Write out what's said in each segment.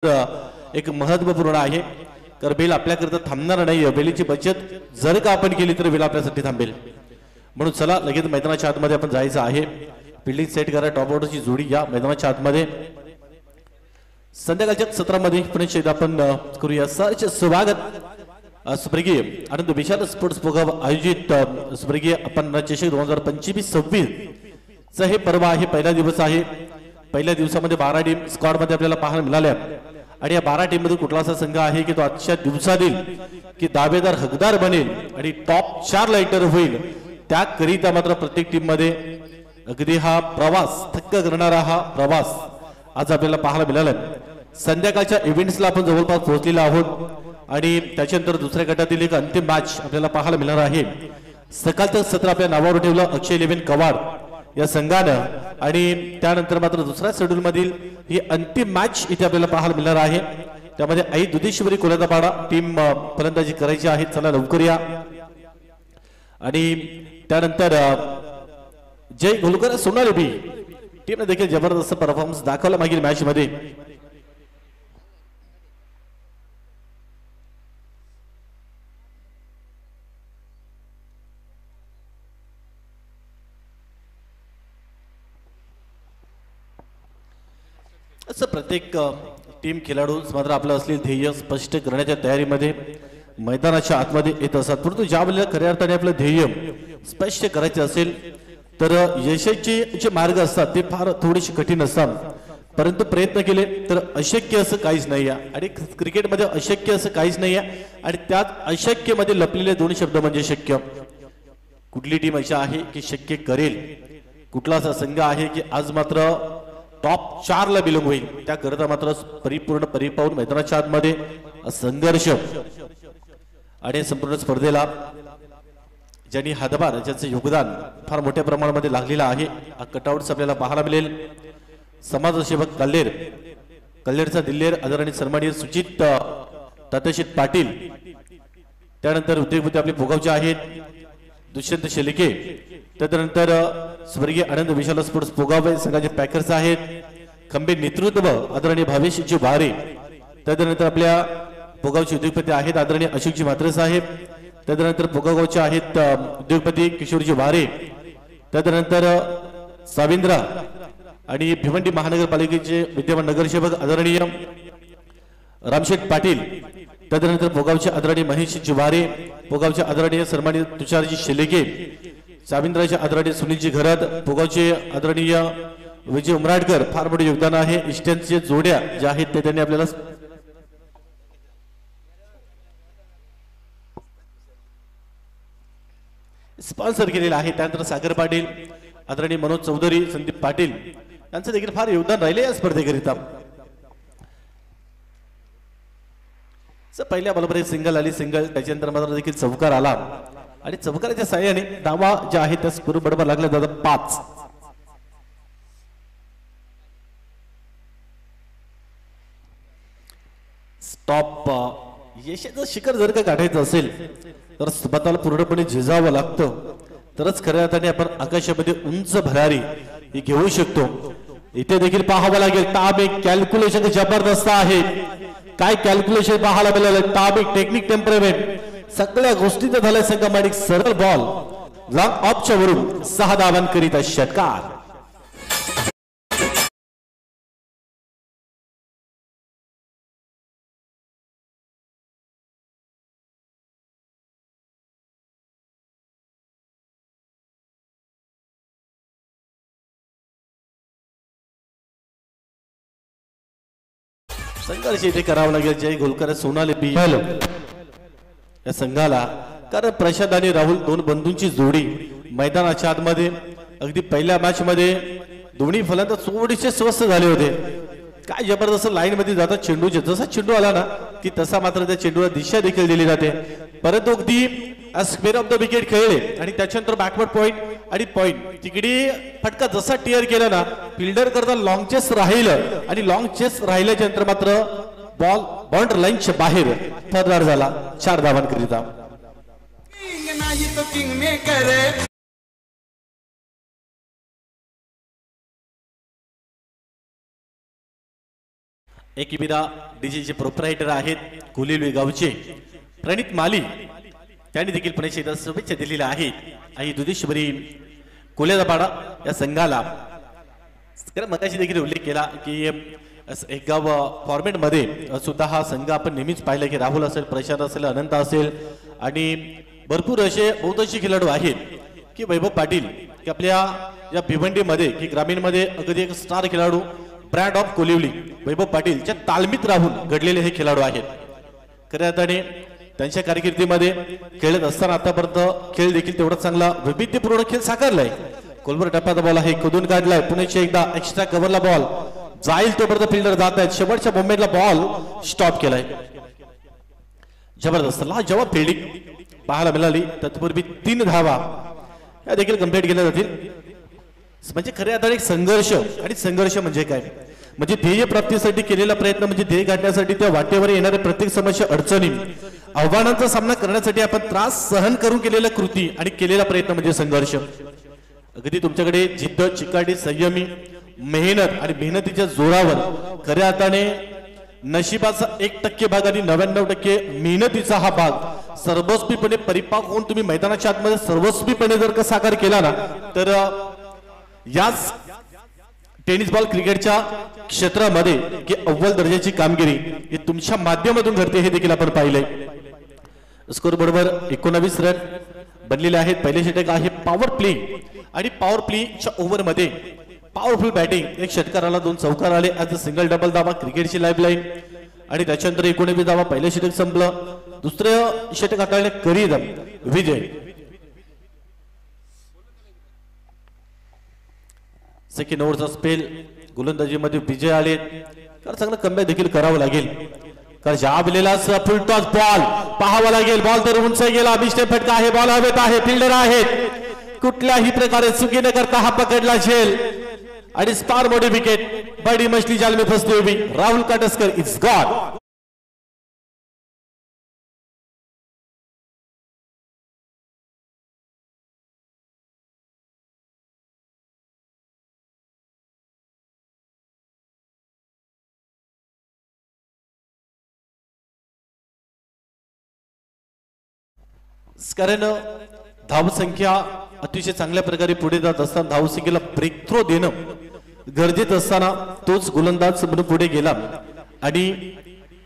एक महत्त्वपूर्ण आहे. तर बेल आपल्याकरता थांबणार नाही. बेलीची बचत जर का आपण केली तर बेल आपल्यासाठी थांबेल. म्हणून चला लगेच मैदानाच्या आतमध्ये आपण जायचं आहे. बिल्डिंग सेट करा. टॉप ऑर्डरची जोडी या मैदानाच्या आतमध्ये संध्याकाळच्या सत्रामध्ये पुन्हा एकदा आपण करूया सर्च स्वागत. स्वर्गीय आनंद विशाल स्पोर्ट्स प्रोग्राम आयोजित स्वर्गीय आपण चषक 2025-26 चा हे पर्व आहे. पहिला दिवस आहे. पहिल्या दिवसामध्ये 12 टीम स्क्वॉड मध्ये आपल्याला पाहायला मिळाल्या आणि या 12 टीम मध्ये कुठला असा संघ आहे की तो आजच्या दिवसातील की दावेदार हकदार बनेल आणि टॉप 4 ला एंटर होईल. त्याकरिता मात्र प्रत्येक टीम मध्ये अगदी हा प्रवास थक्क करणारा हा प्रवास आज आपल्याला पाहायला मिळाला. संध्याकाळच्या इव्हेंट्सला आपण जवळपास पोहोचलेलो आहोत आणि त्याच्यानंतर दुसऱ्या गटातील एक अंतिम मॅच आपल्याला पाहायला मिळणार आहे. सकाळचं सत्र आपल्या नावावर ठेवलं अक्षय 11 कवाड या संघानं आणि त्यानंतर मात्र दुसऱ्या शेड्यूल मधील ही अंतिम मॅच इथे आपल्याला पाहायला मिळणार आहे. त्यामध्ये आई दुधेश्वरी कोलदापाडा टीम फलंदाजी करायची आहे. चला लवकर या. आणि त्यानंतर जय गोलकर सोनाली बी टीमने देखील जबरदस्त परफॉर्मन्स दाखवला मागील मॅच मध्ये. असं प्रत्येक टीम खेळाडू मात्र आपलं असलेले ध्येय स्पष्ट करण्याच्या तयारीमध्ये मैदानाच्या आतमध्ये येत असतात. परंतु ज्या वेळेला खऱ्या अर्थाने आपलं ध्येय स्पष्ट करायचं असेल तर यशाचे जे मार्ग असतात ते फार थोडेसे कठीण असतात. परंतु प्रयत्न केले तर अशक्य असं काहीच नाही आहे. आणि क्रिकेटमध्ये अशक्य असं काहीच नाही आहे. आणि त्यात अशक्य मध्ये लपलेले 2 शब्द म्हणजे शक्य. कुठली टीम अशी आहे की शक्य करेल, कुठला असा संघ आहे की आज मात्र टॉप 4 ला बिलोंग होईल. त्याकरता मात्र परिपूर्ण मैदानाच्या आतमध्ये संघर्ष आणि संपूर्ण स्पर्धेला ज्यांनी हातभार ज्यांचं योगदान फार मोठ्या प्रमाणामध्ये लागलेलं आहे. हा कटआउट्स आपल्याला पाहायला मिळेल. समाजसेवक कल्लेरचा दिल्लेर आदरणीय सन्माननीय सुचित तात्याशीत पाटील. त्यानंतर उद्योगपती आपले भोगावचे आहेत दुष्यंत शेलिके. त्यानंतर स्वर्गीय आनंद विशाल स्पोर्ट्स भोगावे संघाचे पॅकर्स आहेत. खंबे नेतृत्व आदरणीय भावेशजी वारे. त्यानंतर आपल्या भोगावचे उद्योगपती आहेत आदरणीय अशोकजी म्हात्रे साहेब. त्यानंतर भोगावचे आहेत उद्योगपती किशोरजी वारे. त्यानंतर साविंद्रा आणि भिवंडी महानगरपालिकेचे विद्यमान नगरसेवक आदरणीय रामशेठ पाटील. त्यानंतर भोगावचे आदरणीय महेशजी वारे. भोगावचे आदरणीय सन्माननीय तुषारजी शेलेगे. साविंद्राचे आदरणीय सुनीलजी घरात. भोगावचे आदरणीय विजय उमराडकर. फार मोठे योगदान आहे. इस्टर्नचे जोड्या ज्या आहेत ते त्यांनी आपल्याला स्पॉन्सर केलेला आहे. त्यानंतर सागर पाटील आदरणीय मनोज चौधरी संदीप पाटील यांचं देखील फार योगदान राहिले या स्पर्धेकरिता. पहिल्या बॉलवर सिंगल आली. सिंगल त्याच्यानंतर मात्र देखील चौकार आला आणि चौकाराच्या साह्याने धावा ज्या आहेत त्या स्कोर बरोबर लागल्या जातात 5. स्टॉप यशाचं शिखर जर का गाठायचं असेल तर स्वतःला पूर्णपणे झिजावं लागतं. तरच खऱ्या अर्थाने आपण आकाशामध्ये उंच भरारी ही घेऊ शकतो. इथे देखील पाहावं लागेल. ताब एक कॅल्क्युलेशन जबरदस्त आहे. काय कॅल्क्युलेशन पाहायला मिळालं. ताब एक टेक्निक टेम्परमेंट सगळ्या गोष्टी तर झाल्या. संघ सरळ बॉल लॉंग ऑफच्या वरून 6 धावांकरिता षटकार. संघर्ष इथे करावं लागेल. जय गोलकर सोनाली बी या संघाला. कारण प्रशांत आणि राहुल 2 बंधूंची जोडी मैदानाच्या आतमध्ये अगदी पहिल्या मॅच मध्ये दोन्ही फलंदाज थोडेसे स्वस्त झाले होते. काय जबरदस्त लाईन मध्ये जातात चेंडूचे. जसा चेंडू आला ना की तसा मात्र त्या चेंडूला दिशा देखील दिली जाते. परंतु अगदी स्क्वेअर ऑफ द विकेट खेळले आणि त्याच्यानंतर बॅकवर्ड पॉइंट आणि पॉइंट तिकडे फटका जसा टिअर केला ना फिल्डर करता लॉंग चेस राहिलं आणि लॉंग चेस राहिल्याच्या नंतर मात्र बॉल बाउंड्री लाईनच्या बाहेर फरदार झाला 4 धावांकरिता. एकिबिरा डीजेचे प्रोप्रायटर आहेत कोलिवली गावचे प्रणित माली, त्यांनी देखील पुणे एकदा शुभेच्छा दिलेल्या आहेत. आणि दुधेश्वरी कोलेदापाडा या संघाला मगाशी देखील उल्लेख केला की एक गाव फॉर्मेट मध्ये सुद्धा हा संघ आपण नेहमीच पाहिलं की राहुल असेल, प्रशांत असेल, अनंत असेल आणि भरपूर असे बहुतांशी खेळाडू आहेत की वैभव पाटील की आपल्या या भिवंडीमध्ये की ग्रामीणमध्ये अगदी एक स्टार खेळाडू ब्रँड ऑफ कोलिवली वैभव पाटीलच्या तालमीत राहून घडलेले हे खेळाडू आहेत. खऱ्या अर्थाने त्यांच्या कारकिर्दीमध्ये खेळत असताना आतापर्यंत खेळ देखील तेवढा चांगला वैविध्यपूर्ण खेळ साकारलाय. कोलबर टप्प्याचा बॉल आहे खोदून काढलाय, पुण्याच्या एकदा एक्स्ट्रा कव्हरला बॉल जाईल तोपर्यंत फिल्डर जात आहेत, शेवटच्या मोमेंटला बॉल स्टॉप केलाय. जबरदस्त लाजवाब फिल्डिंग पाहायला मिळाली. तत्पूर्वी 3 धावा या देखील कंप्लीट केल्या जातील. म्हणजे खऱ्या अर्थाने एक संघर्ष, आणि संघर्ष म्हणजे काय, म्हणजे ध्येय प्राप्तीसाठी केलेला प्रयत्न, म्हणजे ध्येय गाठण्यासाठी त्या वाटेवर येणारे प्रत्येक समस्या, अडचणी, आव्हानांचा सामना करण्यासाठी आपण त्रास सहन करून केलेल्या कृती आणि केलेला प्रयत्न म्हणजे संघर्ष. अगदी तुमच्याकडे जिद्द, चिकाटी, संयमी मेहनत आणि मेहनतीच्या जोरावर खऱ्या अर्थाने नशिबाचा 1% भाग आणि 99% मेहनतीचा हा भाग सर्वस्वीपणे परिपाक होऊन तुम्ही मैदानाच्या आतमध्ये सर्वस्वीपणे जर का साकार केला ना, तर याच टेनिस बॉल क्रिकेटच्या क्षेत्रामध्ये की अव्वल दर्जाची कामगिरी ही तुमच्या माध्यमातून घडते हे देखील आपण पाहिलंय. स्कोर बरोबर 19 रन बनलेले आहेत. पहिले षटक आहे पॉवर प्ले, आणि पॉवर प्लेच्या ओव्हर मध्ये पॉवरफुल बॅटिंग, एक षटकार आला, 2 चौकार आले, आज सिंगल डबल धावा क्रिकेटची लाईफलाईन, आणि त्याच्यानंतर 19 धावा. पहिलं षटक संपलं, दुसरं षटक हाताळले करीत विजय. सेकंड ओव्हरचा स्पेल गोलंदाजीमध्ये विजय आले, तर चांगलं कमबॅक देखील करावं लागेल. कारण ज्या वेळेला फुलटॉस बॉल पाहावा लागेल, बॉल तर उंच गेला, अभिषेक फटका आहे, बॉल हवेत आहे, फिल्डर आहेत, कुठल्याही प्रकारे चुकी न करता हा पकडला झेल आणि स्टार मोठी विकेट. बडी मछली जाल में फसती हुई राहुल काटस्कर इट्स गॉड. कारण धावसंख्या अतिशय चांगल्या प्रकारे पुढे जात असताना धावसंख्येला ब्रेक थ्रो देणं गरजेचं असताना तोच गोलंदाज पुढे गेला आणि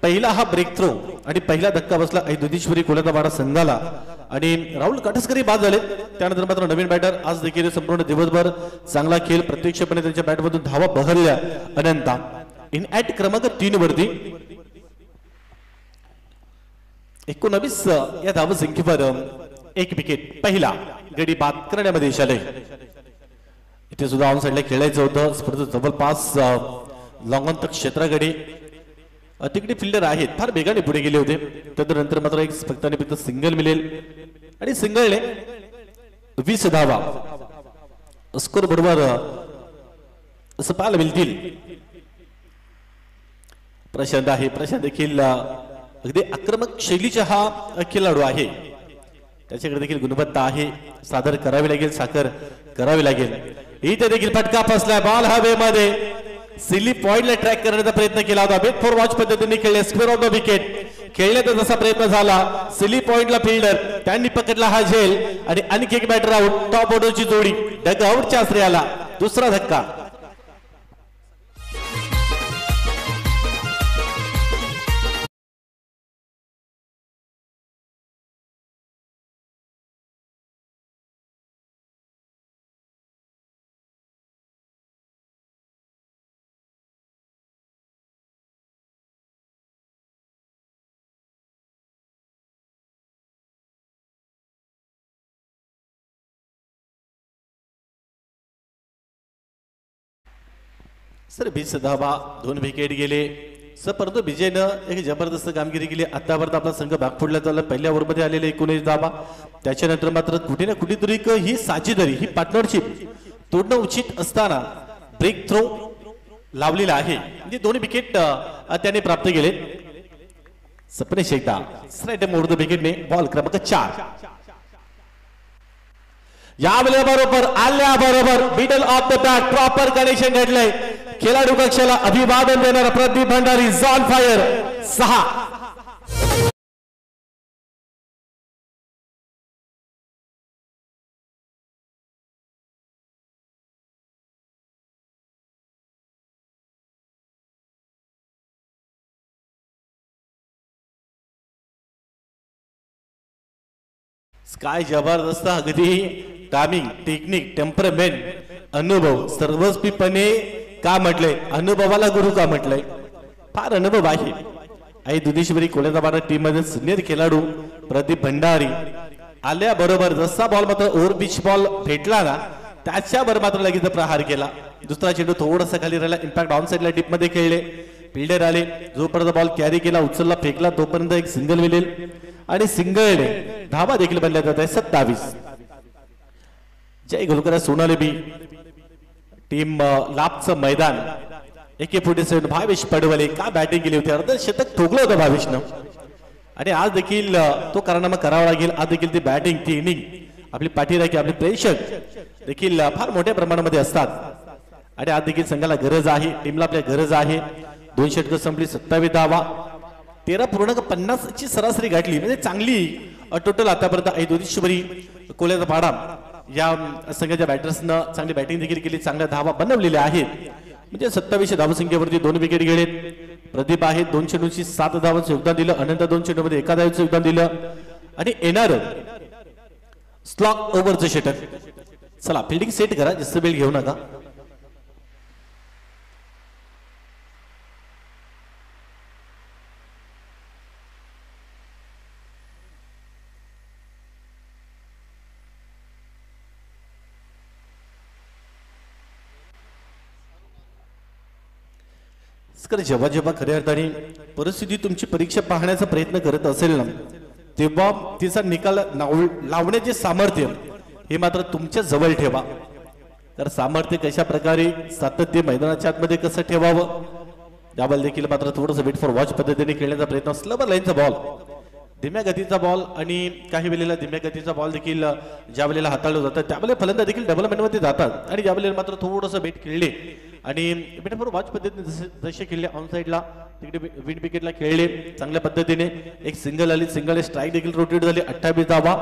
पहिला हा ब्रेक थ्रो आणि पहिला धक्का बसला दुधेश्वरी कोलेदापाडा संघाला आणि राहुल काटस्करही बाद झाले. त्यानंतर मात्र नवीन बॅटर आज देखील संपूर्ण दिवसभर चांगला खेळ, प्रत्यक्षपणे त्यांच्या बॅटमधून धावा बहरल्या. अनंता इन ॲट क्रमांक 3 वरती 19 या धावसंख्येवर 1 विकेट. पहिला गडी बाद करण्यामध्ये यश आले. इथे सुद्धा ऑन साइडला खेळायचं होतं. स्पर्धेत जवळपास लॉंगॉन क्षेत्राकडे तिकडे फिल्डर आहेत, फार वेगाने पुढे गेले होते. त्यानंतर मात्र एक फक्त आणि फक्त सिंगल मिळेल आणि सिंगलने 20 धावा स्कोर बरोबर असं पाहायला मिळतील. प्रशांत आहे, प्रशांत देखील अगदी आक्रमक शैलीचा हा खेळाडू आहे, त्याच्याकडे देखील गुणवत्ता आहे, सादर करावी लागेल, साखर करावी लागेल. इथे देखील फटका फसला, बॉल हवेमध्ये, सिली पॉइंटला ट्रॅक करण्याचा प्रयत्न केला होता. बेट फॉर वॉच पद्धतीने खेळले, स्क्वेअर ऑफ द विकेट खेळण्याचा जसा प्रयत्न झाला, सिली पॉइंटला फिल्डर त्यांनी पकडला हा झेल आणि आणखी एक बॅटर आउट. टॉप ऑर्डरची जोडी डग आउटच्या आश्रयाला दुसरा धक्का. सर 20 धावा, 2 विकेट गेले. सर परंतु विजयनं एक जबरदस्त कामगिरी केली. आतापर्यंत आपला संघ बागफुडला झाला. पहिल्या ओव्हरमध्ये आलेले 19 धावा, त्याच्यानंतर मात्र कुठे ना कुठेतरी ही साझेदारी, ही पार्टनरशिप तोडणं उचित असताना ब्रेक थ्रो लावलेला आहे. म्हणजे 2 विकेट त्याने प्राप्त केले. सपने शेखदा स्ट्राइट मोड द विकेटने बॉल क्रमांक 4. यावेळेला बरोबर आल्याबरोबर middle of the bat proper connection घडलंय. खेळाडू कक्षाला अभिवादन देणारा प्रदीप भंडारी झॉन फायर 6. काय जबरदस्त अगदी टायमिंग टेक्निक टेम्परमेंट अनुभव सर्वस्वीपणे का म्हटलंय अनुभवाला गुरु का म्हटलंय फार अनुभव आहे. आई दुधेश्वरी कोळेदाबाद टीम मध्ये सिनियर खेळाडू प्रदीप भंडारी आल्याबरोबर जसा बॉल मात्र ओव्हर पिच बॉल भेटला ना त्याच्यावर मात्र लगेच प्रहार केला. दुसरा चेंडू थोडासा खाली राहिला इम्पॅक्ट ऑन साइडला डीप मध्ये खेळले फिल्डर आले जोपर्यंत बॉल कॅरी केला उचलला फेकला तोपर्यंत एक सिंगल मिळेल आणि सिंगल धावा देखील बनल्या जात आहे 27. जय गुलकरा सोनाली बी टीम लाभचं मैदान AK-47 भावेश पडवले का बॅटिंग केली होती अर्धशतक ठोकलं होतं भावेशनं आणि आज देखील तो कारनामा करावा लागेल. आज देखील ती बॅटिंग ती इनिंग आपली पाठीराखी आपले प्रेक्षक देखील फार मोठ्या प्रमाणामध्ये असतात आणि आज देखील संघाला गरज आहे टीमला आपल्या गरज आहे. 2 षटकं संपली 27 धावा 13.50 ची सरासरी गाठली म्हणजे चांगली टोटल आतापर्यंत आई दुधेश्वरी कोल्याचा पाडा या संघाच्या बॅटर्सनं चांगली बॅटिंग देखील केली चांगल्या धावा बनवलेल्या आहेत म्हणजे 27 धावसंख्येवरती 2 विकेट गेलेत. प्रदीप आहे 2 चेंडूंची 7 धावांचं योगदान दिलं अनंत 2 चेंडूमध्ये 1 धावेचं योगदान दिलं आणि येणार स्लॉक ओव्हरचं षटक. चला फिल्डिंग सेट करा जास्त वेळ घेऊ नका. जेव्हा जेव्हा खऱ्या अर्थाने परिस्थिती तुमची परीक्षा पाहण्याचा प्रयत्न करत असेल ना तेव्हा तिचा निकाल लावण्याचे सामर्थ्य हे मात्र तुमच्या जवळ ठेवा. तर सामर्थ्य कशा प्रकारे सातत्य मैदानाच्या आतमध्ये कसं ठेवावं याबद्दल देखील मात्र थोडंसं वेट फॉर वॉच पद्धतीने खेळण्याचा प्रयत्न स्लवर लाईनचा बॉल धीम्या गतीचा बॉल आणि काही वेळेला धीम्या गतीचा बॉल देखील ज्या वेळेला हाताळलं जातं त्यावेळेला फलंदाज देखील डेव्हलपमेंटमध्ये जातात आणि ज्या वेळेला मात्र थोडंसं बेट खेळले आणि वेट फॉर वॉच पद्धतीने जसे खेळले ऑन साइडला तिकडे विंड विकेटला खेळले चांगल्या पद्धतीने एक सिंगल आली सिंगल स्ट्राईक देखील रोटेट झाली 28 धावा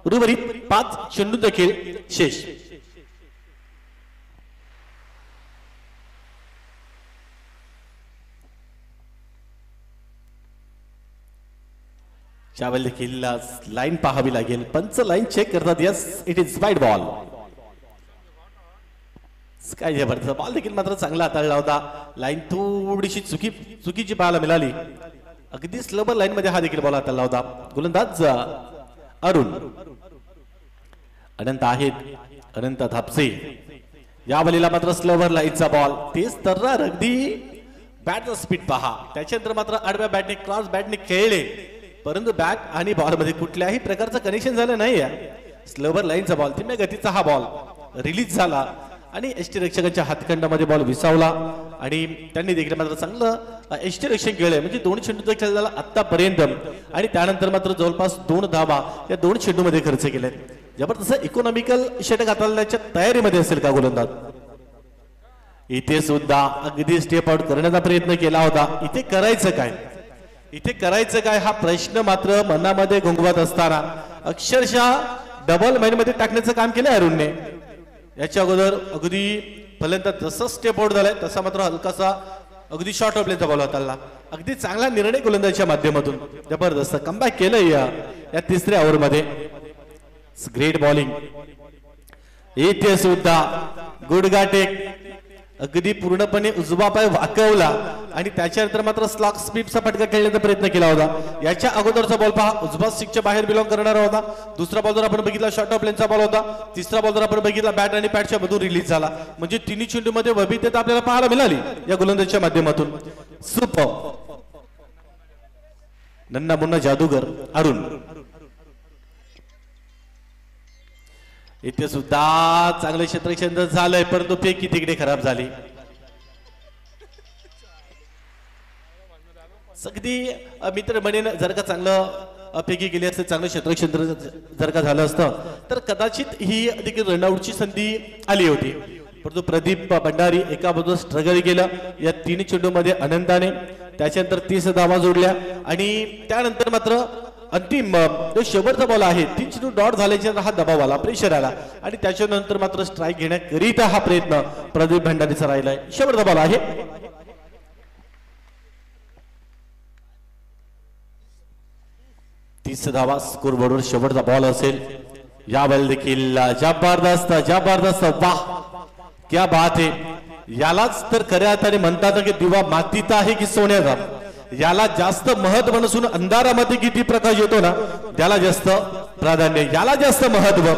उर्वरित 5 चेंडूंचा खेळ शेष. त्यावेळी देखील लाईन पाहावी लागेल पंच लाईन चेक करतात yes it is wide ball. काय जबरदस्त बॉल देखील मात्र चांगला हाताळला होता लाईन थोडीशी चुकीची पाहायला मिळाली अगदी स्लोबर लाईन मध्ये हा देखील बॉल हाताळला होता. गोलंदाज अरुण अनंत आहेत अनंत थापसे या बलीला मात्र स्लोवर लाईनचा बॉल तेच तर अगदी बॅटचा स्पीड पहा त्याच्यानंतर मात्र आडव्या बॅटने क्रॉस बॅटने खेळले परंतु बॅट आणि बॉल मध्ये कुठल्याही प्रकारचं कनेक्शन झालं नाही. स्लोवर लाईनचा बॉल धीम्या गतीचा हा बॉल रिलीज झाला आणि एसटी रक्षकांच्या हातखंडामध्ये बॉल विसावला आणि त्यांनी देखील मात्र चांगलं एसटी रक्षण केलंय म्हणजे 2 चेंडूचा खेळ झाला आतापर्यंत आणि त्यानंतर मात्र जवळपास 2 धावा या 2 चेंडूमध्ये खर्च केले. जबरदस्त इकॉनॉमिकल षटक हाताळण्याच्या तयारीमध्ये असेल का गोलंदाज. इथे सुद्धा अगदी स्टेप आउट करण्याचा प्रयत्न केला होता. इथे करायचं काय हा प्रश्न मात्र मनामध्ये घोंगवत असताना अक्षरशः डबल माइन मध्ये टाकण्याचं काम केलं अरुणने. याच्या अगोदर अगदी फलंदाज जसं स्टेप आउट झालाय तसा मात्र हलकासा अगदी शॉर्ट ऑफ लेनचा बॉल हाताळला अगदी चांगला निर्णय गोलंदाजीच्या माध्यमातून जबरदस्त कमबॅक केलं या 3ऱ्या ओव्हर मध्ये. ग्रेट बॉलिंग इथे सुद्धा गुडघाटेक अगदी पूर्णपणे उजवा पाय वाकवला आणि त्याच्यानंतर मात्र स्लॉक स्पीडचा फटका खेळण्याचा प्रयत्न केला होता. याच्या अगोदरचा बॉल पहा उजवा स्टिकच्या बाहेर बिलॉंग करणारा होता. दुसरा बॉल जर आपण बघितला शॉर्ट ऑफ लेनचा बॉल होता. तिसरा बॉल जर आपण बघितला बॅट आणि पॅडच्या मधून रिलीज झाला म्हणजे तिन्ही चेंडूमध्ये वैविध्यता आपल्याला पाहायला मिळाली या गोलंदाजीच्या माध्यमातून. सुपर नन्ना मुन्ना जादूगर अरुण इथे सुद्धा चांगलं क्षेत्ररक्षण झालंय परंतु फेकी तिकडे खराब झाली. अगदी मित्र म्हणेन जर का चांगलं फेकी केली असते चांगलं क्षेत्ररक्षण जर का झालं असतं तर कदाचित ही देखील रनआउटची संधी आली होती परंतु प्रदीप भंडारी एका बाजूला स्ट्रगल केलं या 3 चेंडूमध्ये आनंदाने, त्याच्यानंतर 30 धावा जोडल्या आणि त्यानंतर मात्र अंतिम जो शेवटचा बॉल आहे 3 चेंडू डॉट झाल्याच्या हा दबाव आला, प्रेशर आला आणि त्याच्यानंतर मात्र स्ट्राईक घेण्याकरिता हा प्रयत्न प्रदीप भंडारीचा राहिलाय. शेवटचा बॉल आहे. 30 धावा स्कोर बोर्डवर शेवटचा बॉल असेल. या बॉल देखील जबरदस्त वाह क्या बात आहे. यालाच तर खऱ्या अर्थाने म्हणतात की दिवा मातीचा आहे की सोन्याचा. याला जास्त महत्व नसून अंधारामध्ये किती प्रकाश येतो ना त्याला जास्त प्राधान्य, याला जास्त महत्व.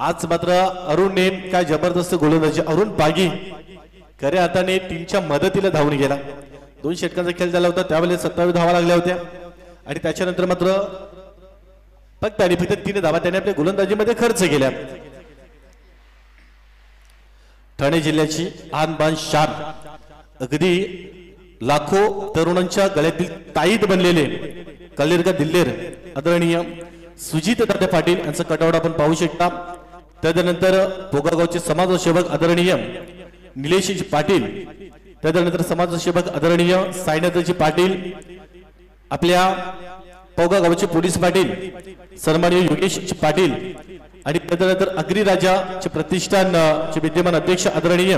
आज मात्र अरुणने काय जबरदस्त गोलंदाजी. अरुण पागी खऱ्या अर्थाने टीमच्या मदतीला धावून गेला. 2 षटकांचा खेळ झाला होता त्यावेळेस 27 धावा लागल्या होत्या आणि त्याच्यानंतर मात्र फक्त 3 धावा त्याने आपल्या गोलंदाजीमध्ये खर्च केल्या. ठाणे जिल्ह्याची आनबान शान, अगदी लाखो तरुणांच्या गळ्यातील ताईत बनलेले कल्लेरगा दिल्लेर आदरणीय सुजित दादा पाटील यांचा कटआउट आपण पाहू शकता. त्यानंतर पोगागावचे समाजसेवक आदरणीय निलेशजी पाटील, त्यानंतर समाजसेवक आदरणीय साईनाथजी पाटील, आपल्या पोगा गावचे पोलीस पाटील सन्माननीय योगेश पाटील आणि त्यानंतर अग्रिराजाचे प्रतिष्ठानचे विद्यमान अध्यक्ष आदरणीय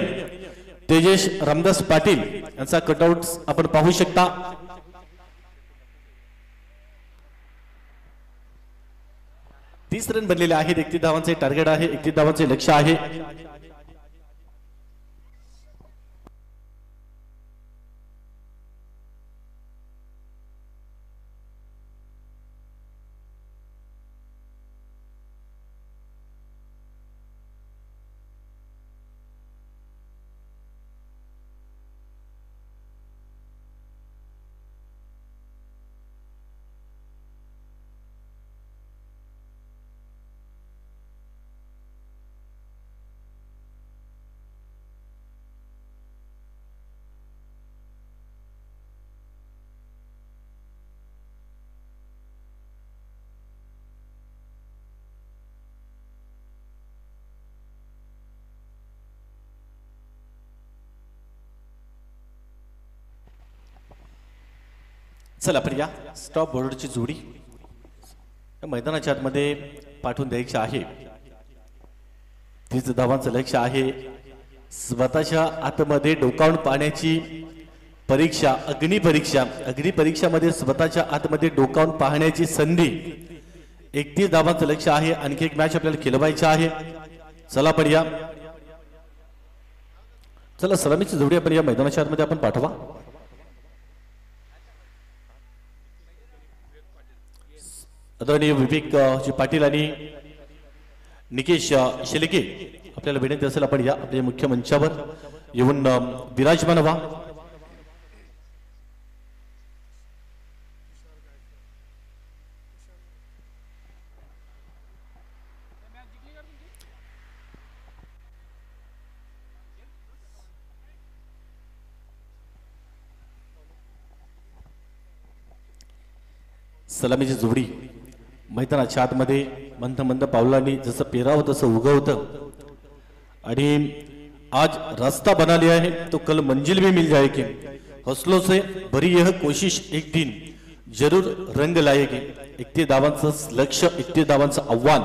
तेजेश रामदास पाटील यांचा कटआउट आपण पाहू शकता. तीस रन बनलेले आहेत. 31 धावांचे टार्गेट आहे, 31 धावांचे लक्ष्य आहे. चला आपण या स्टॉप बॉर्डरची जोडी मैदानाच्या आतमध्ये पाठवून द्यायची आहे. 30 धावांचं लक्ष्य आहे. स्वतःच्या आतमध्ये डोकावून पाहण्याची परीक्षा, अग्निपरीक्षामध्ये स्वतःच्या आतमध्ये डोकावून पाहण्याची संधी. 31 धावांचं लक्ष्य आहे. आणखी एक मॅच आपल्याला खेळवायची आहे. चला आपण या सलामीची जोडी आपण या मैदानाच्या आतमध्ये आपण पाठवा. आदरणीय विवेक जी पाटील आणि निकेश शेलके आपल्याला विनंती असेल आपण या आपल्या मुख्य मंचावर येऊन विराजमान व्हा. सलामीची जोडी मैदानाच्या आतमध्ये मंद मंद पावलांनी जसं पेरावं तसं उगवतं आणि आज रास्ता बना लिया है तो कल मंजिल भी मिल जाएगी. हौसलों से भरी यह कोशिश एक दिन जरूर रंग लाएगी. 31 धावांचं लक्ष्य, 31 धावांचं आव्हान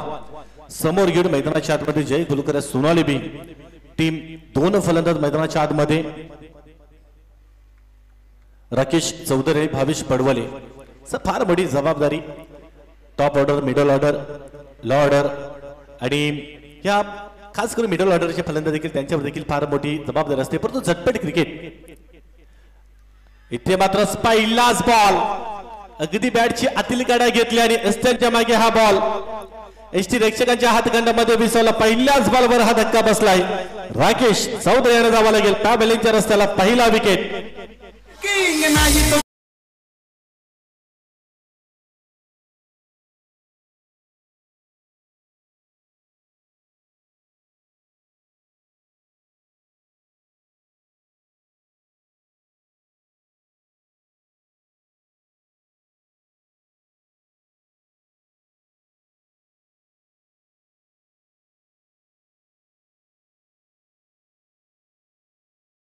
समोर घेऊन मैदानाच्या आतमध्ये जय गुलकर सोनाली बी टीम 2 फलंदाज मैदानाच्या आतमध्ये राकेश चौधरी, भावेश पडवले. फार मोठी जबाबदारी. Top order, middle order, law order आणि या खास करून मिडल ऑर्डरचे फलंदाज देखील त्यांच्यावर देखील फार मोठी जबाबदारी असते. परंतु झटपट क्रिकेट इथे मात्र पहिलाच बॉल अगदी बॅटची आतील गाड्या घेतली आणि एस्टनच्या मागे हा बॉल एसटी प्रेक्षकांच्या हातखंडामध्ये विसवला. पहिल्याच बॉलवर हा धक्का बसलाय. राकेश चौधरी यांना जावं लागेल. पॅबेलिंगच्या रस्त्याला पहिला विकेट.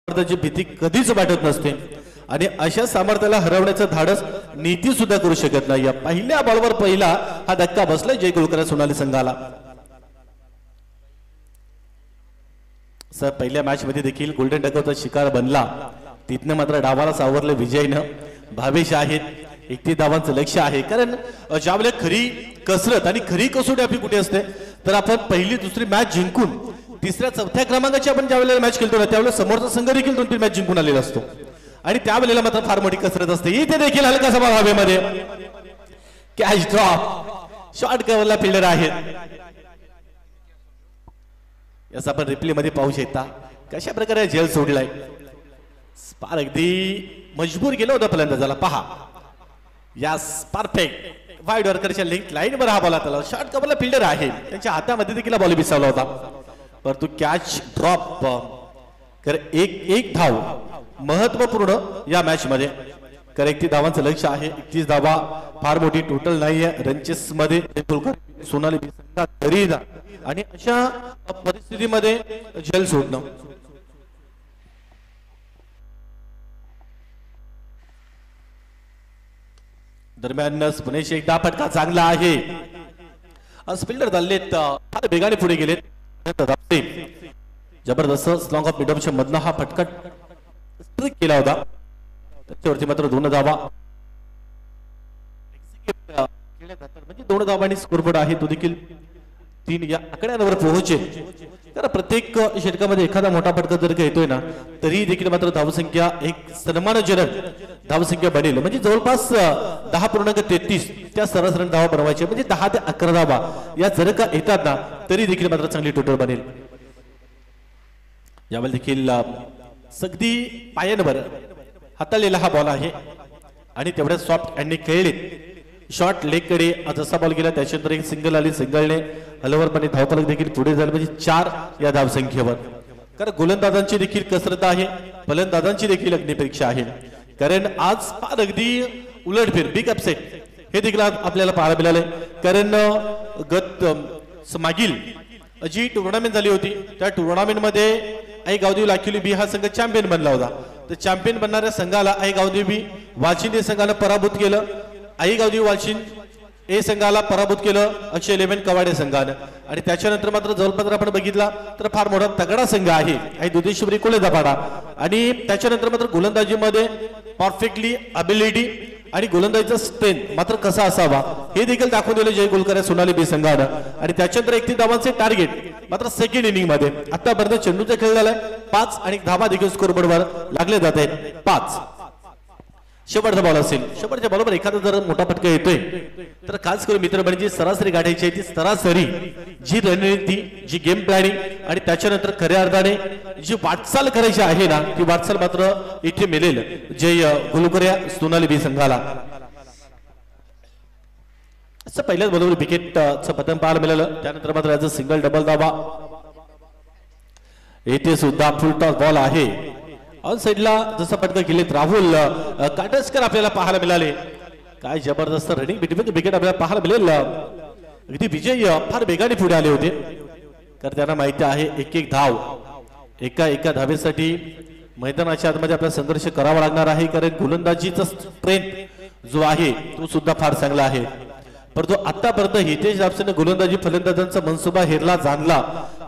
सामर्थ्याची भीती कधीच वाटत नसते आणि अशा सामर्थ्याला हरवण्याचं धाडस नीती सुद्धा करू शकत नाही. या पहिल्या बॉलवर पहिला हा धक्का बसला जय गुलकर सोनाली संघाला. सर पहिल्या मॅच मध्ये देखील गोल्डन डकचा शिकार बनला. तिथनं मात्र डावाला सावरले विजयनं. भावेश आहेत 31 धावांचं लक्ष आहे. कारण ज्यावेळेला खरी कसरत आणि खरी कसोटी आपली कुठे असते तर आपण पहिली दुसरी मॅच जिंकून तिसऱ्या चौथ्या क्रमांकाची आपण ज्यावेळेला मॅच खेळतो ना त्यावेळेला समोरचा संघ देखील 2-3 मॅच जिंकून आलेला असतो आणि त्यावेळेला मात्र फार मोठी कसरत असते. इथे देखील हलकासा बॉल हवेमध्ये कॅच ड्रॉप शॉर्ट कव्हरला फिल्डर आहेत. याचा आपण रिप्ले मध्ये पाहू शकता कशा प्रकारे झेल सोडलाय. पार अगदी मजबूर गेला होता फलंदाजाला. पहा यास परफेक्ट वाईड वर्करच्या लिंक लाईन वर हा बॉल आला. शॉर्ट कव्हरला फिल्डर आहे त्यांच्या हातामध्ये देखील बॉल बिसावला होता परंतु कॅच ड्रॉप कर एक धाव महत्वपूर्ण या मॅच मध्ये. कर 31 धावांचं लक्ष आहे. 31 धावा फार मोठी टोटल नाहीये रनचेस मध्ये सोनाली तरी आणि अशा परिस्थितीमध्ये झेल सोडणं. दरम्यान पुणेशी एकदा फटका चांगला आहे. स्पिल्डर चाललेत फार वेगाने पुढे गेलेत. जबरदस्त स्लॉंग ऑफ मिडमच्या मधनं हा फटका केला होता. त्याच्यावरती मात्र 2 धावा म्हणजे 2 धावांनी स्कोरबोर्ड आहे तो देखील 3 या आकड्यांवर पोहोचेल. कारण प्रत्येक षटकामध्ये एखादा मोठा फटका जर का येतोय ना तरी देखील मात्र धावसंख्या एक सन्मानजनक धावसंख्या बनेल. म्हणजे जवळपास 10.33 त्या सरासरी धावा बनवायचे म्हणजे 10 ते 11 धावा या जर का येतात ना तरी देखील मात्र चांगली टोटल बनेल. यावेळी देखील सगदी पायांवर हाताळलेला हा बॉल आहे आणि तेवढ्या सॉफ्ट यांनी खेळले. शॉर्ट लेग कडे जसा बॉल गेला त्याच्यानंतर एक सिंगल आली. सिंगलने हलवरपणे धावफलक देखील पुढे झाले म्हणजे 4 या धावसंख्येवर. कारण गोलंदाजांची देखील कसरत आहे फलंदाजांची देखील अग्निपरीक्षा आहे. कारण आज फार अगदी उलटफेर बिग अपसेट हे देखील आपल्याला पाहायला मिळाले. कारण मागील जी टुर्नामेंट झाली होती त्या टुर्नामेंट मध्ये आई गावदेवी लाखिवली बी हा संघ चॅम्पियन बनला होता. तर चॅम्पियन बनणाऱ्या संघाला आई गावदेवी वालचिंद संघानं पराभूत केलं. आई गावदेवी वालचिंद ए संघाला पराभूत केलं अक्षय 11 कवाडे संघानं. आणि त्याच्यानंतर मात्र जवळपास आपण बघितला तर फार मोठा तगडा संघ आहे आई दुधेश्वरी कोळेदापाडा. आणि त्याच्यानंतर मात्र गोलंदाजीमध्ये परफेक्टली अबिलिटी आणि गोलंदाजीचा स्ट्रेंथ मात्र कसा असावा हे देखील दाखवून दिलं जय गुलकर सोनाली बी संघानं. आणि त्याच्यानंतर 31 धावांचे टार्गेट मात्र सेकंड इनिंग मध्ये आतापर्यंत चेंडूचा खेळ झालाय 5 आणि धावा देखील स्कोरबोर्डवर लागले जात आहेत 5. शेवटचा बॉल असेल. शेवटच्या बॉलवर एखादा जर मोठा फटका येतोय तर खास करून मित्रमंडळी जी सरासरी गाठायची आहे ती सरासरी जी रणनीती जी गेम प्लॅनिंग आणि त्याच्यानंतर खऱ्या अर्थाने जी वाटचाल करायची आहे ना ती वाटचाल मात्र इथे मिळेल जय गुलकर सोनाली बी संघाला. असं पहिल्याच बॉलवर विकेटचं पतन पाहायला मिळालं. त्यानंतर मात्र याचं सिंगल डबल धावा. येथे सुद्धा फुल टॉस बॉल आहे. ऑन साइडला जसं फटका गेलेत राहुल काटस्कर आपल्याला पाहायला मिळाले. काय जबरदस्त रनिंग बिटवीन विकेट आपल्याला पाहायला मिळेल. अगदी विजय फार वेगाने पुढे आले होते कारण त्यांना माहिती आहे एक धाव एका धावेसाठी मैदानाच्या आतमध्ये आपल्याला संघर्ष करावा लागणार आहे. कारण गोलंदाजीचा स्ट्रेंथ जो आहे तो सुद्धा फार चांगला आहे. परंतु आतापर्यंत हितेश रापसेने गोलंदाजी फलंदाजांचा मनसुबा हेरला जाणला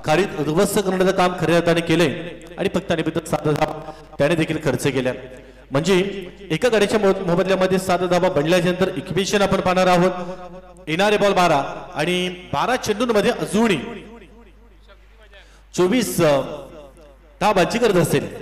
खारीत उद्ध्वस्त करण्याचं काम खऱ्या अर्थाने केले आणि फक्त आणि फक्त 7 धावा त्याने देखील खर्च केल्या. म्हणजे एका गाडीच्या मोबदल्यामध्ये 7 धावा बनल्याच्या नंतर इक्वेशन आपण पाहणार आहोत. येणारे बॉल 12 आणि 12 चेंडूंमध्ये अजूनही 24 धावांची गरज असेल.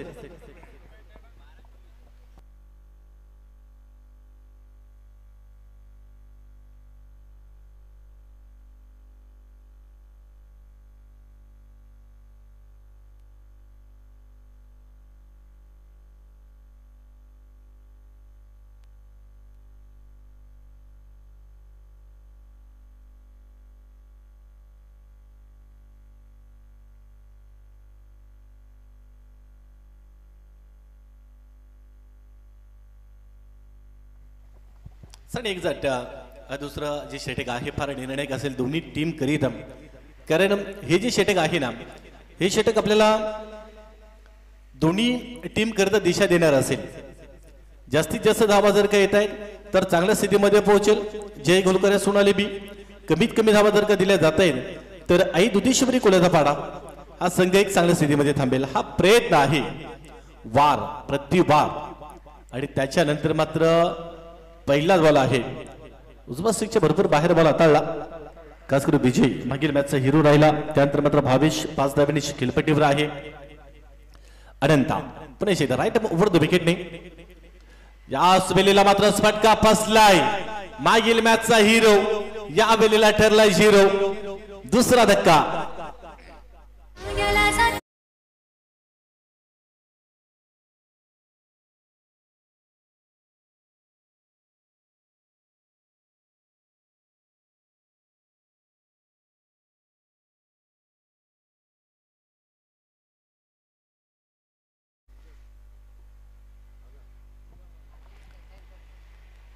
सर एक्झॅक्ट दुसरं जे षटक आहे फार निर्णायक असेल दोन्ही टीम करीत. कारण हे जे षटक आहे ना हे षटक आपल्याला दोन्ही टीम करता दिशा देणार असेल, जास्तीत जास्त धावा जर का येत आहेत तर चांगल्या स्थितीमध्ये पोहोचेल जय गोलकर सोनाली बी. कमीत कमी धावा जर का दिल्या जात आहेत तर आई दुधेश्वरी कोल्याचा पाडा हा संघ एक चांगल्या स्थितीमध्ये थांबेल. हा प्रयत्न आहे वार प्रतिवार. आणि त्याच्यानंतर मात्र पहिलाच बॉल आहे उजवा स्टिकच्या भरपूर बाहेर बॉल हाताळला. खास करून विजय मागील मॅचचा हिरो राहिला. त्यानंतर मात्र भावेश 5 धावांनी खेळपट्टीवर आहे. अनंता पुणे शेत राईट ओव्हर द विकेट नाही. याच वेळेला मात्र फटका फसलाय. मागील मॅचचा हिरो या वेळेला ठरलाय झिरो. दुसरा धक्का.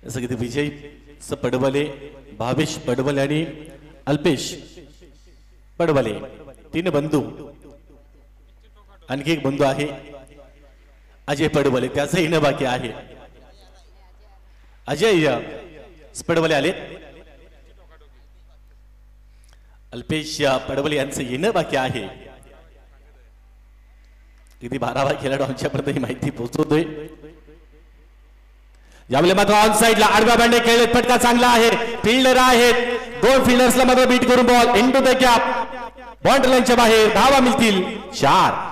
जसं की विजय पडवले, भावेश पडवले आणि अल्पेश पडवले तीन बंधू. आणखी एक बंधू आहे अजय पडवले, त्याचं येणं बाकी आहे. अजय पडवले आले. अल्पेश पडवले यांचं येणं बाकी आहे. किती 12वा खेळाडू आमच्यापर्यंत ही माहिती पोहोचवतोय. यावेळी मात्र ऑन साइडला आडव्या बँडे खेळले. फटका चांगला आहे. फिल्डर आहेत 2 फिल्डर्सला मात्र बीट करून ball into the gap. Bond लाईनच्या बाहेर धावा मिळतील 4.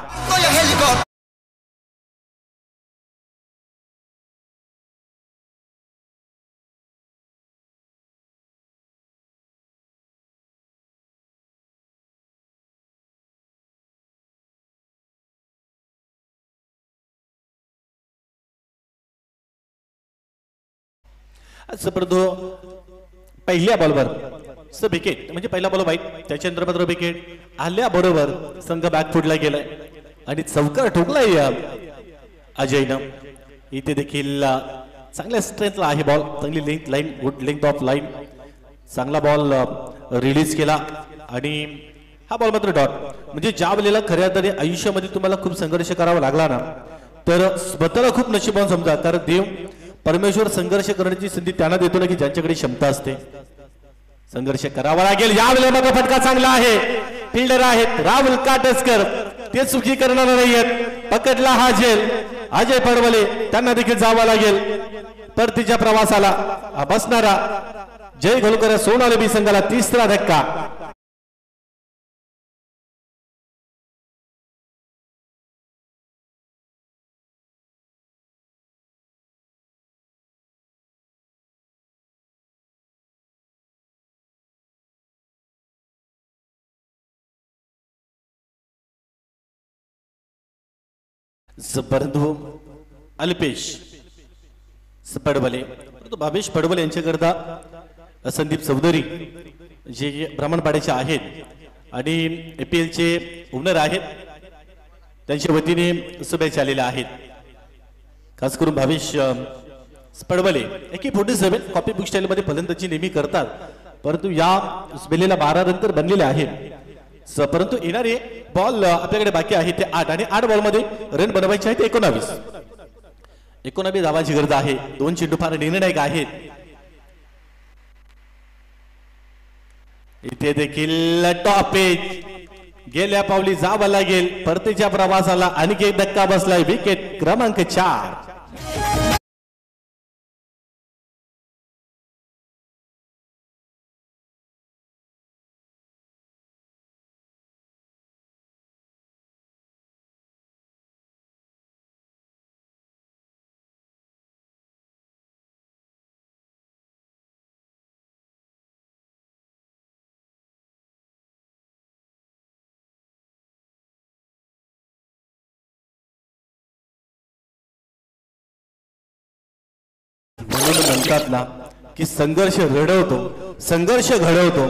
पहिल्या बॉलवर विकेट म्हणजे पहिला बॉल वाईट. त्याच्यानंतर मात्र विकेट आल्या बरोबर संघ बॅकफुटला गेलाय आणि चौकार ठोकलाय अजयनं. इथे देखील चांगल्या स्ट्रेंथला आहे बॉल. चांगली length line, good length of line. चांगला बॉल रिलीज केला आणि हा बॉल मात्र डॉट. म्हणजे ज्या वेळेला खऱ्या अर्थाने आयुष्यामध्ये तुम्हाला खूप संघर्ष करावा लागला ना तर स्वतःला खूप नशिबान समजा. कारण देव परमेश्वर संघर्ष करण्याची संधी त्यांना देतो ना की ज्यांच्याकडे क्षमता असते. संघर्ष करावा लागेल. यावेळेला मात्र फटका चांगला आहे. फिल्डर आहेत राहुल काटसकर, ते चुकी करणार नाहीयेत. पकडला हा झेल अजय पडवले, त्यांना देखील जावं लागेल परतीच्या प्रवासाला. बसणारा जय गोलकर सोनाली बी संघाला 3रा धक्का. परंतु अल्पेश पडवले, परंतु भावेश पडवले यांच्याकरता संदीप चौधरी जे ब्राह्मणपाड्याचे आहेत आणि APL चे ओनर आहेत त्यांच्या वतीने शुभेच्छा आलेल्या आहेत. खास करून Bhavesh Padwale AK-47 copy book style मध्ये फलंदाजी नेहमी करतात, परंतु या वेळेला 12 रन तर बनलेले आहेत. परंतु येणारे बॉल आपल्याकडे बाकी आहे ते 8 आणि 8 बॉल मध्ये रन बनवायचे आहेत 19 धावांची गरज आहे. 2 चेंडू फार निर्णायक आहेत. इथे देखील टॉप एज गेल्या पावली जावं लागेल. परतीच्या प्रवासाला आणखी एक धक्का बसलाय. विकेट क्रमांक 4. म्हणतात ना की संघर्ष रडवतो, संघर्ष घडवतो,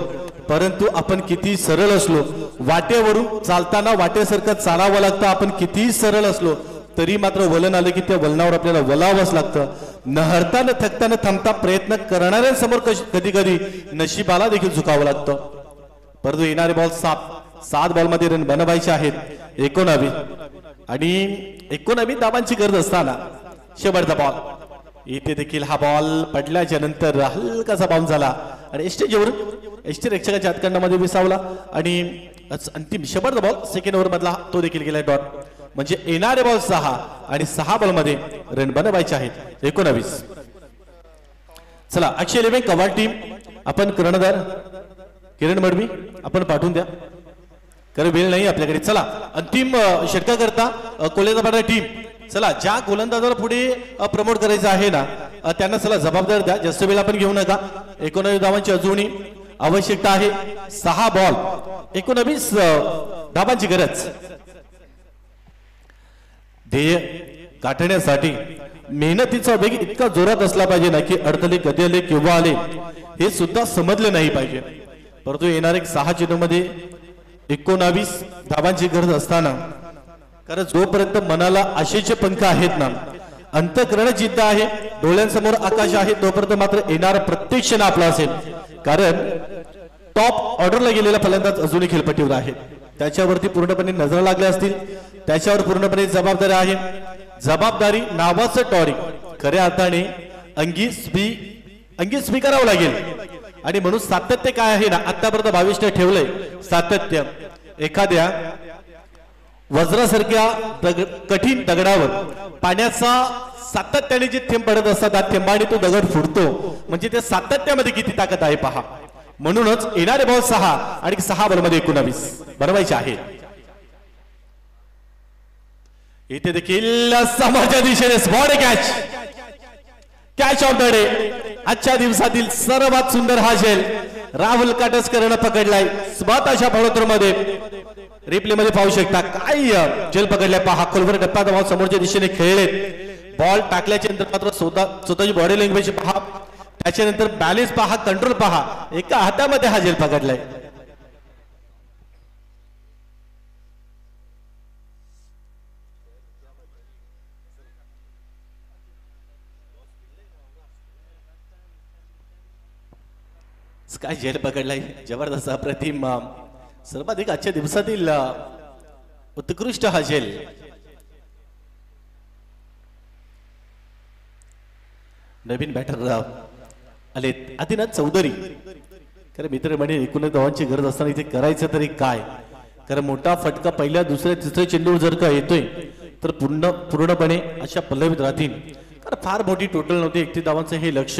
परंतु आपण किती सरळ असलो, वाटेवरून चालताना वाटेसारखं चालावं लागतं. आपण कितीही सरळ असलो तरी मात्र वलन आलं की त्या वलनावर आपल्याला वलावंच लागतं. नहरता न थकता न थांबता प्रयत्न करणाऱ्यांसमोर कधी कधी नशिबाला देखील झुकावं लागतं. परंतु येणारे बॉल साफ 7 बॉल मध्ये रन बनवायचे आहेत 19 आणि 19 धावांची गरज असताना शेवटचा बॉल इथे देखील हा बॉल पडल्याच्या नंतर हलकासा बाउन्स झाला आणि एसटी रक्षकाच्या हातखंडामध्ये विसावला आणि अंतिम शेवटचा बॉल सेकंड ओव्हर मधला तो देखील गेला डॉट म्हणजे येणारे बॉल 6 आणि 6 बॉल मध्ये रन बनवायचे आहेत 19. चला अक्षय 11 कवाड टीम आपण कर्णधार किरण मडवी आपण पाठवून द्या कारण वेळ नाही आपल्याकडे. चला अंतिम षटका करता कोल्हापूर टीम. चला ज्या गोलंदाजाला पुढे प्रमोट करायचं आहे ना त्यांना चला जबाबदार द्या. जास्त वेळ आपण घेऊ नका. 19 धावांची अजूनही आवश्यकता आहे. 6 बॉल 19 धावांची गरज. ध्येय गाठण्यासाठी मेहनतीचा वेग इतका जोरात असला पाहिजे ना की अडथळे कधी आले केव्हा आले हे सुद्धा समजले नाही पाहिजे. परंतु येणारे 6 चेंडूमध्ये 19 धावांची गरज असताना कारण जोपर्यंत मनाला आशेचे पंख आहेत ना अंतःकरण जिद्द आहे डोळ्यांसमोर आकाश आहे तोपर्यंत मात्र येणारा प्रत्येक क्षण आपला असेल. कारण टॉप ऑर्डरला गेलेला फलंदाज अजूनही खेळपट्टीवर आहे. त्याच्यावरती पूर्णपणे नजर लागल्या असतील. त्याच्यावर पूर्णपणे जबाबदारी आहे. जबाबदारी नावाचं टॉरिंग खऱ्या अर्थाने अंगी स्वीकारावं लागेल आणि म्हणून सातत्य काय आहे ना आतापर्यंत 22 ठेवलंय. सातत्य एखाद्या वज्रासारख्या कठीण दगडावर पाण्याचा सातत्याने जे थेंब पडत असतात त्या थेंबाने तो दगड फुटतो म्हणजे त्या सातत्यामध्ये किती ताकद आहे पहा. म्हणूनच येणारे बॉल 6 आणि 6 बॉल मध्ये 19 बनवायचे आहे. इथे देखील समोरच्या दिशेने spot catch of the day. आजच्या दिवसातील सर्वात सुंदर हा झेल राहुल काटसकरनं पकडलाय. स्वतःच्या बळोतरमध्ये रिप्ले मध्ये पाहू शकता काय झेल पकडलाय पहा. खोलवर टप्प्यात बॉल समोरच्या दिशेने खेळलेत. बॉल टाकल्याच्या नंतर मात्र स्वतःची बॉडी लँग्वेज पहा. त्याच्यानंतर बॅलेन्स पहा कंट्रोल पहा. एका हातामध्ये हा झेल पकडलाय. काय झेल पकडलाय जबरदस्त अप्रतिम सर्वाधिक आजच्या दिवसातील उत्कृष्ट हा झेल. नवीन बॅटर आले आदिनाथ चौधरी. खरं मित्र म्हणे 19 धावांची गरज असताना इथे करायचं तरी काय. कारण मोठा फटका पहिल्या दुसऱ्या तिसऱ्या चेंडूवर जर का येतोय तर पूर्णपणे अशा पल्लवीत राहतील. कारण फार मोठी टोटल नव्हती 31 धावांचं हे लक्ष.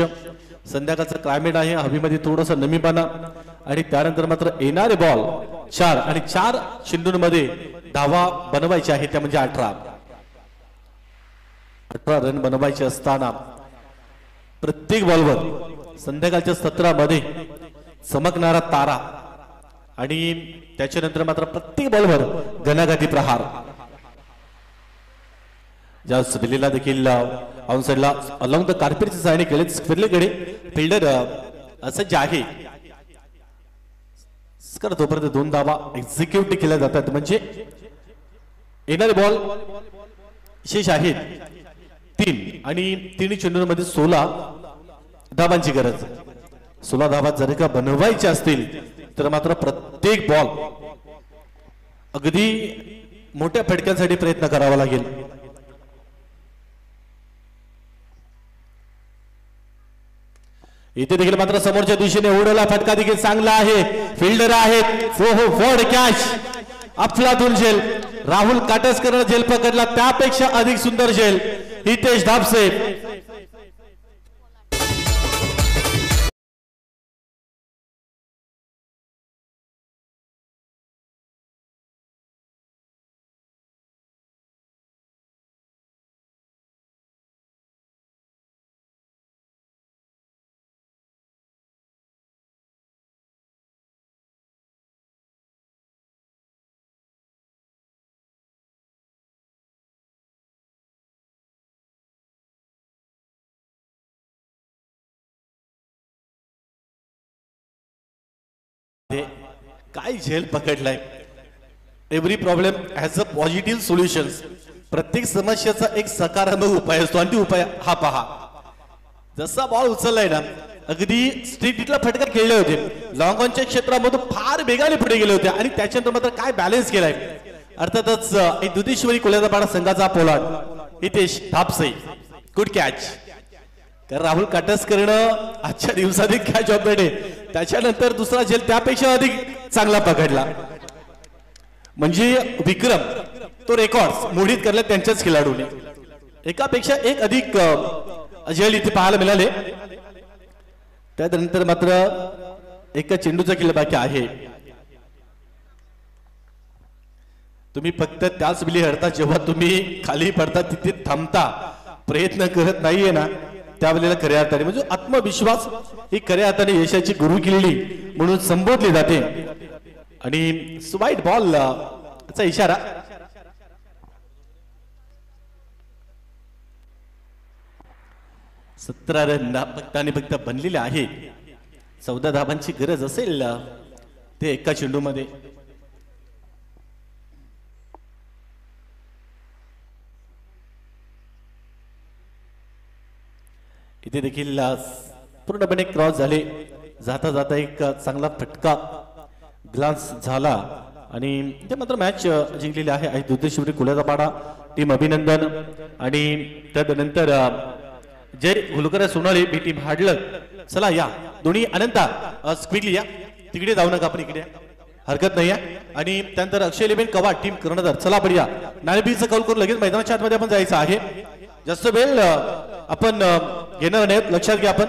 संध्याकाळचं क्लायमेट आहे हवेमध्ये थोडासा नमीपणा आणि त्यानंतर मात्र येणारे बॉल 4 आणि 4 चेंडूंमध्ये धावा बनवायच्या आहेत त्या म्हणजे 18 रन बनवायचे असताना प्रत्येक बॉलवर संध्याकाळच्या सत्रामध्ये चमकणारा तारा आणि त्याच्यानंतर मात्र प्रत्येक बॉलवर घणाघाती प्रहार. ज्या दिल्लीला देखील ऑनसाइडला अलॉंग द कार्पेटची सायने केले फिरलेकडे फिल्डर असं जे आहे तोपर्यंत 2 धावा एक्झिक्यूट केल्या जातात म्हणजे येणारे बॉल शेष आहेत 3 आणि 3 चेंडूंमध्ये 16 धावांची गरज. 16 धावा जर का बनवायच्या असतील तर मात्र प्रत्येक बॉल अगदी मोठ्या फटक्यांसाठी प्रयत्न करावा लागेल. इथे देखील मात्र समोरच्या दिशेने उडवला फटका देखील चांगला आहे. फिल्डर आहेत फॉर कॅच अफलातून झेल. राहुल काटसकर झेल पकडला त्यापेक्षा अधिक सुंदर झेल हितेश धापसे. काय झेल पकडलाय. Every problem has a positive solutions. प्रत्येक समस्येचा एक सकारात्मक उपाय असतो आणि ती उपाय हा पहा. जसा बॉल उचललाय ना अगदी स्ट्रीट हिटला फटका खेळले होते, लॉंग ऑनच्या क्षेत्रामधून फार वेगाने पुढे गेले होते आणि त्याच्यानंतर मात्र काय बॅलन्स केलाय. अर्थातच दुधेश्वरी कोल्हापाडा संघाचा पोलाद हितेश थापसे, गुड कॅच. कारण राहुल काटसकरनं आजच्या दिवसात कॅच ऑफ द डे, त्याच्यानंतर दुसरा झेल त्यापेक्षा अधिक चांगला पकडला. म्हणजे विक्रम तो रेकॉर्ड मोडीत करला त्यांच्याच खेळाडूने. एकापेक्षा एक अधिक झेल इथे पाहायला मिळाले. त्यानंतर मात्र एका चेंडूचा खेळ बाकी आहे. तुम्ही फक्त त्याच वेळी हरता जेव्हा तुम्ही खाली पडता, तिथे थांबता, प्रयत्न करत नाहीये ना, त्यावेळेला खऱ्या अर्थाने म्हणजे आत्मविश्वास ही खऱ्या अर्थाने यशाची गुरु किल्ली म्हणून संबोधली जाते. आणि वाईट बॉल चा इशारा. सतरा रन फक्त आणि फक्त बनलेले आहे. 14 धाबांची गरज असेल ते एका चेंडूमध्ये. इथे देखील पूर्णपणे क्रॉस झाले. जाता जाता एक चांगला फटका ग्लान्स झाला आणि ते मात्र मॅच जिंकलेली आहे दुधेश्वरी कोल्हापाडा टीम. अभिनंदन. आणि त्यानंतर जय गुलकर सोनाली बी टीम हाडलक. चला या दोन्ही अनंता स्क्विडली या, तिकडे जाऊ नका, आपण इकडे हरकत नाही आहे. आणि त्यानंतर अक्षय लेबेन कवाड टीम कर्णधार. चला आपण या नाणेफीचा कौल करून लगेच मैदानाच्या आतमध्ये आपण जायचं आहे. जास्त वेळ आपण घेणार नाहीत, लक्षात घ्या. आपण